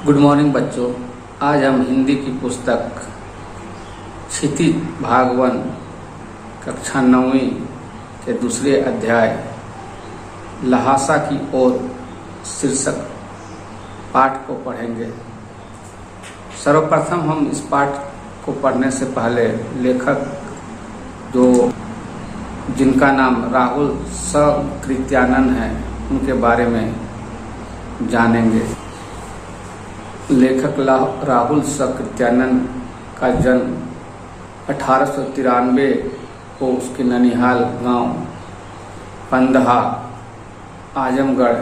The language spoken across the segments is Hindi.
गुड मॉर्निंग बच्चों। आज हम हिंदी की पुस्तक क्षितिज भाग 1 कक्षा 9वीं के दूसरे अध्याय ल्हासा की ओर शीर्षक पाठ को पढ़ेंगे। सर्वप्रथम हम इस पाठ को पढ़ने से पहले लेखक जिनका नाम राहुल सकृत्यानंद है उनके बारे में जानेंगे। लेखक राहुल सकृत्यानंद का जन्म 1893 को उसके ननिहाल गांव पंदहा आजमगढ़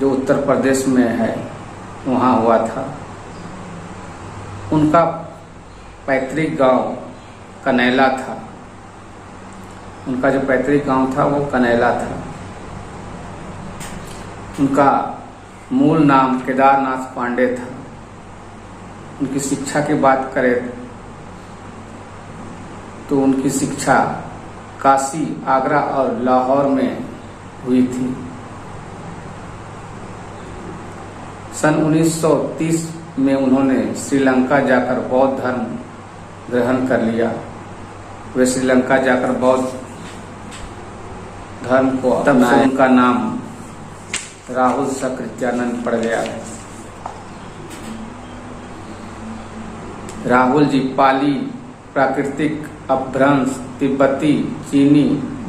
जो उत्तर प्रदेश में है वहाँ हुआ था। उनका पैतृक गांव कनैला था। उनका जो पैतृक गांव था वो कनैला था। उनका मूल नाम केदारनाथ पांडे था। उनकी शिक्षा की बात करें तो उनकी शिक्षा काशी, आगरा और लाहौर में हुई थी। सन 1930 में उन्होंने श्रीलंका जाकर बौद्ध धर्म ग्रहण कर लिया। वे श्रीलंका जाकर बौद्ध धर्म को अपनाए। उनका नाम राहुल सकृत्यानंद पड़ गया। राहुल जी पाली, प्राकृतिक, अपभ्रंश, तिब्बती, चीनी,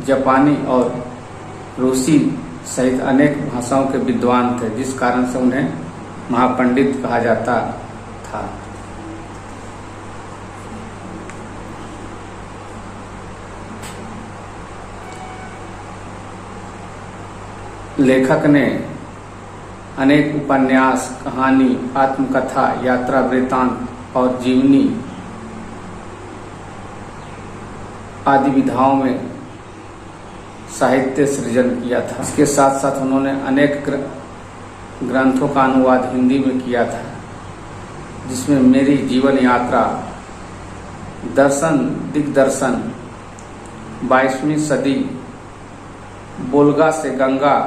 जापानी और रूसी सहित अनेक भाषाओं के विद्वान थे, जिस कारण से उन्हें महापंडित कहा जाता था। लेखक ने अनेक उपन्यास, कहानी, आत्मकथा, यात्रा वृत्तांत और जीवनी आदि विधाओं में साहित्य सृजन किया था। इसके साथ साथ उन्होंने अनेक ग्रंथों का अनुवाद हिंदी में किया था, जिसमें मेरी जीवन यात्रा, दर्शन दिग्दर्शन, 22वीं सदी, बोलगा से गंगा,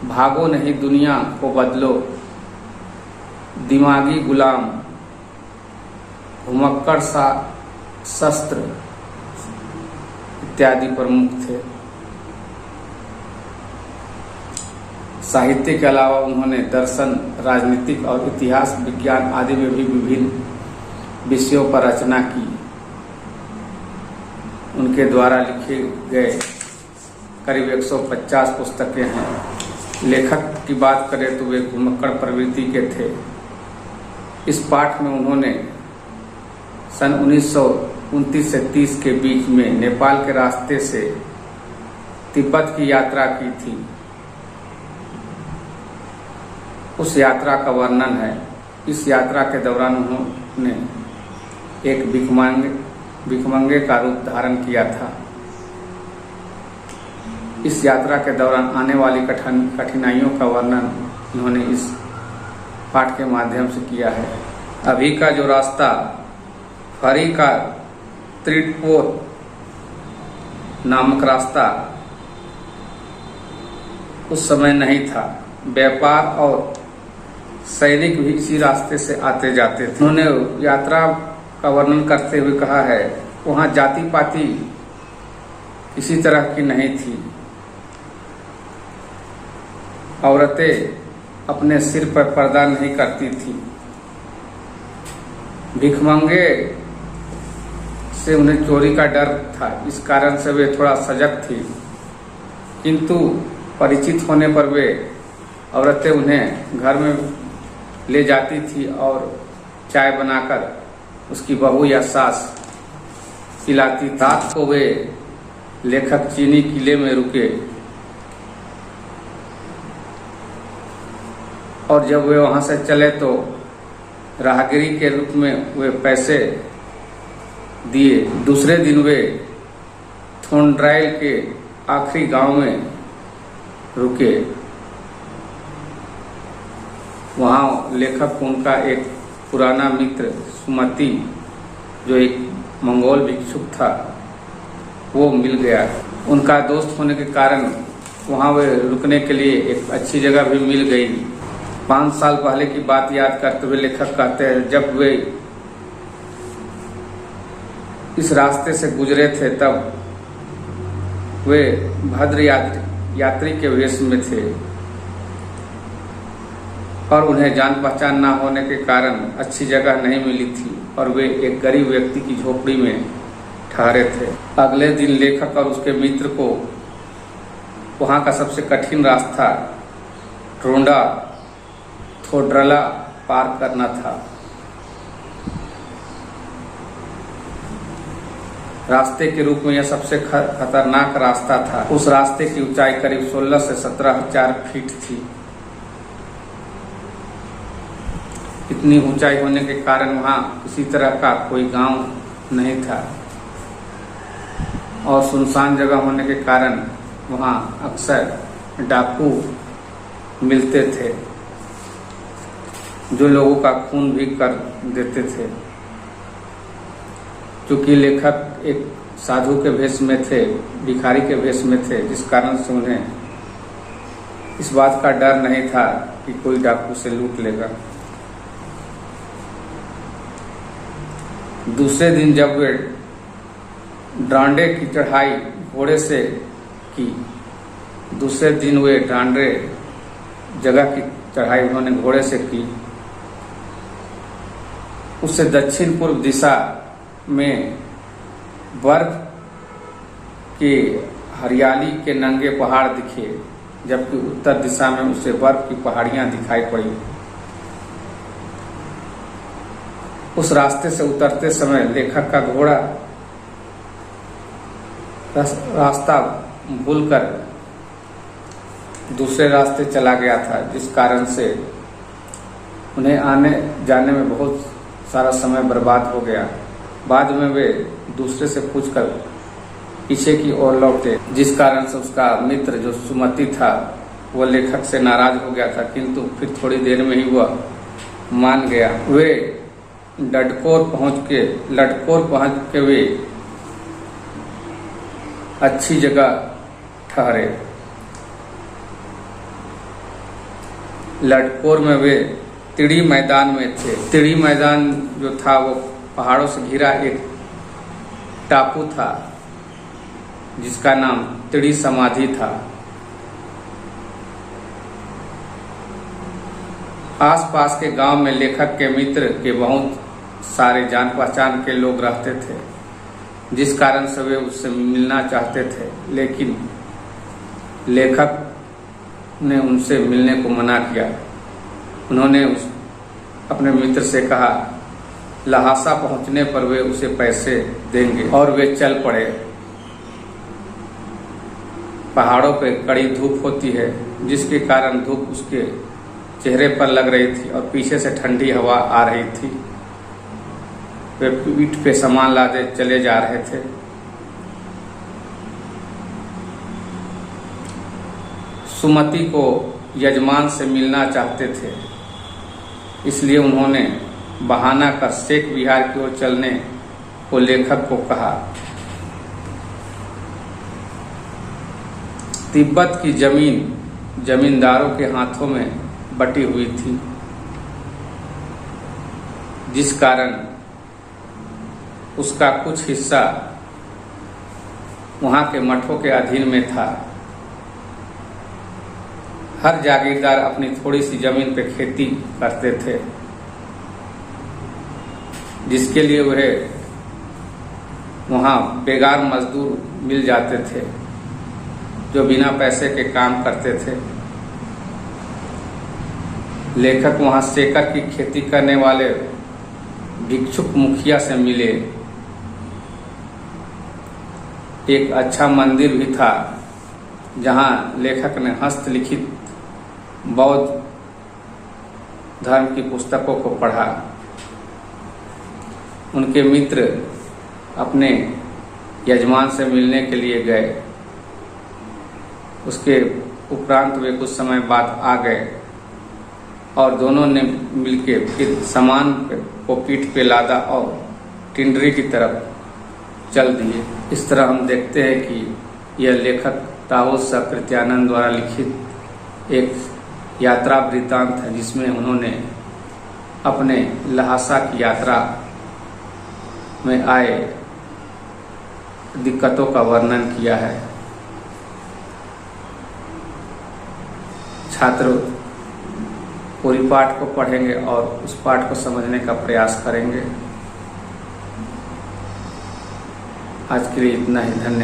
भागो नहीं दुनिया को बदलो, दिमागी गुलाम, घुमक्कड़ सा शस्त्र इत्यादि प्रमुख थे। साहित्य के अलावा उन्होंने दर्शन, राजनीतिक और इतिहास, विज्ञान आदि में भी विभिन्न विषयों पर रचना की। उनके द्वारा लिखे गए करीब 150 पुस्तकें हैं। लेखक की बात करें तो वे घुमक्कड़ प्रवृत्ति के थे। इस पाठ में उन्होंने सन 1929 से 30 के बीच में नेपाल के रास्ते से तिब्बत की यात्रा की थी। उस यात्रा का वर्णन है। इस यात्रा के दौरान उन्होंने एक भिखमंगे का रूप धारण किया था। इस यात्रा के दौरान आने वाली कठिनाइयों का वर्णन उन्होंने इस पाठ के माध्यम से किया है। अभी का जो रास्ता फरी का त्रिटपोर नामक रास्ता उस समय नहीं था। व्यापार और सैनिक भी इसी रास्ते से आते जाते थे। उन्होंने यात्रा का वर्णन करते हुए कहा है, वहाँ जाति पाति किसी तरह की नहीं थी। औरतें अपने सिर पर पर्दा नहीं करती थी। भिखमंगे से उन्हें चोरी का डर था, इस कारण से वे थोड़ा सजग थी। किंतु परिचित होने पर वे औरतें उन्हें घर में ले जाती थी और चाय बनाकर उसकी बहू या सास पिलाती। रात को वे लेखक चीनी किले में रुके और जब वे वहां से चले तो राहगीरी के रूप में वे पैसे दिए। दूसरे दिन वे थोंड्राइल के आखिरी गांव में रुके। वहां लेखक को उनका एक पुराना मित्र सुमति, जो एक मंगोल भिक्षुक था, वो मिल गया। उनका दोस्त होने के कारण वहाँ वे रुकने के लिए एक अच्छी जगह भी मिल गई। 5 साल पहले की बात याद करते हुए लेखक कहते हैं, जब वे इस रास्ते से गुजरे थे तब वे भद्र यात्री के वेश में थे और उन्हें जान पहचान न होने के कारण अच्छी जगह नहीं मिली थी और वे एक गरीब व्यक्ति की झोपड़ी में ठहरे थे। अगले दिन लेखक और उसके मित्र को वहां का सबसे कठिन रास्ता ट्रोंडा थोड्रला पार करना था। रास्ते के रूप में यह सबसे खतरनाक रास्ता था। उस रास्ते की ऊंचाई करीब 16 से 17,000 फीट थी। इतनी ऊंचाई होने के कारण वहां किसी तरह का कोई गांव नहीं था और सुनसान जगह होने के कारण वहां अक्सर डाकू मिलते थे जो लोगों का खून भी कर देते थे। चूंकि लेखक एक साधु के भेष में थे, भिखारी के भेष में थे, जिस कारण से उन्हें इस बात का डर नहीं था कि कोई डाकू से लूट लेगा। दूसरे दिन जब वे डांडे की चढ़ाई घोड़े से की, दूसरे दिन वे डांडे जगह की चढ़ाई उन्होंने घोड़े से की। उससे दक्षिण पूर्व दिशा में बर्फ के हरियाली के नंगे पहाड़ दिखे, जबकि उत्तर दिशा में उसे बर्फ की पहाड़ियां दिखाई पड़ी। उस रास्ते से उतरते समय लेखक का घोड़ा रास्ता भूलकर दूसरे रास्ते चला गया था, जिस कारण से उन्हें आने जाने में बहुत सारा समय बर्बाद हो गया। बाद में वे दूसरे से पूछकर पीछे की ओर लौटे, जिस कारण से उसका मित्र जो सुमति था वह लेखक से नाराज हो गया था, किंतु फिर थोड़ी देर में ही वह मान गया। वे लटकोर पहुंच के वे अच्छी जगह ठहरे। लटकोर में वे तिड़ी मैदान में थे। तिड़ी मैदान जो था वो पहाड़ों से घिरा एक टापू था जिसका नाम तिड़ी समाधि था। आसपास के गांव में लेखक के मित्र के बहुत सारे जान पहचान के लोग रहते थे, जिस कारण से वे उससे मिलना चाहते थे, लेकिन लेखक ने उनसे मिलने को मना किया। उन्होंने अपने मित्र से कहा, लहासा पहुंचने पर वे उसे पैसे देंगे, और वे चल पड़े। पहाड़ों पर कड़ी धूप होती है, जिसके कारण धूप उसके चेहरे पर लग रही थी और पीछे से ठंडी हवा आ रही थी। वे पीठ पे सामान लादे चले जा रहे थे। सुमति को यजमान से मिलना चाहते थे, इसलिए उन्होंने बहाना कर शेख विहार की ओर चलने को लेखक को कहा। तिब्बत की जमीन जमींदारों के हाथों में बटी हुई थी, जिस कारण उसका कुछ हिस्सा वहां के मठों के अधीन में था। हर जागीरदार अपनी थोड़ी सी जमीन पे खेती करते थे, जिसके लिए वह वहां बेगार मजदूर मिल जाते थे जो बिना पैसे के काम करते थे। लेखक वहां सेकर की खेती करने वाले भिक्षुक मुखिया से मिले। एक अच्छा मंदिर भी था जहां लेखक ने हस्तलिखित बौद्ध धर्म की पुस्तकों को पढ़ा। उनके मित्र अपने यजमान से मिलने के लिए गए। उसके उपरांत वे कुछ समय बाद आ गए और दोनों ने मिलकर फिर सामान को पीठ पे लादा और टिंडरी की तरफ चल दिए। इस तरह हम देखते हैं कि यह लेखक ताओ सकृत्यानंद द्वारा लिखित एक यात्रा वृत्तांत है, जिसमें उन्होंने अपने लहासा की यात्रा में आए दिक्कतों का वर्णन किया है। छात्र पूरी पाठ को पढ़ेंगे और उस पाठ को समझने का प्रयास करेंगे। आज के लिए इतना ही, धन्यवाद।